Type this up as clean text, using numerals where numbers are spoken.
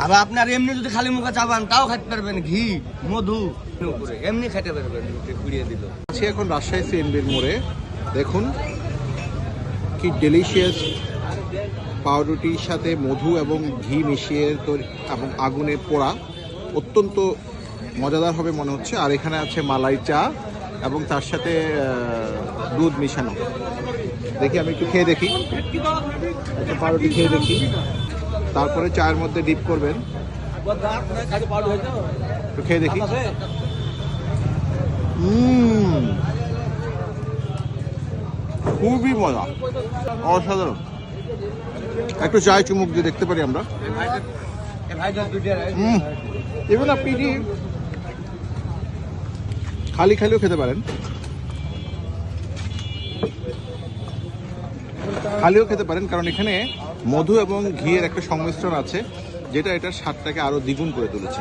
আবার আপনার এমনি যদি খালি মুখে চাবান তাও খাইতে পারবেন, ঘি মধু করে এমনি খাইতে পারবেন, কুড়িয়ে দিল। আছি এখন রাজশাহী সিএনবির মোড়ে। দেখুন কি ডেলিশিয়াস পাউরুটির সাথে মধু এবং ঘি মিশিয়ে তৈরি এবং আগুনে পোড়া, অত্যন্ত মজাদার হবে মনে হচ্ছে। আর এখানে আছে মালাই চা এবং তার সাথে দুধ মিশানো। দেখি আমি একটু খেয়ে দেখি, একটা পাউরুটি খেয়ে দেখি, তারপরে চায়ের মধ্যে ডিপ করবেন। একটু খেয়ে দেখি। খুবই মজা, অসাধারণ। একটু চায় চুমুক দিয়ে দেখতে পারি আমরা। এবার আপনি খালি খালিও খেতে পারেন, খালিও খেতে পারেন, কারণ এখানে মধু এবং ঘিয়ের একটা সংমিশ্রণ আছে যেটা এটার স্বাদটাকে আরো দ্বিগুণ করে তুলেছে।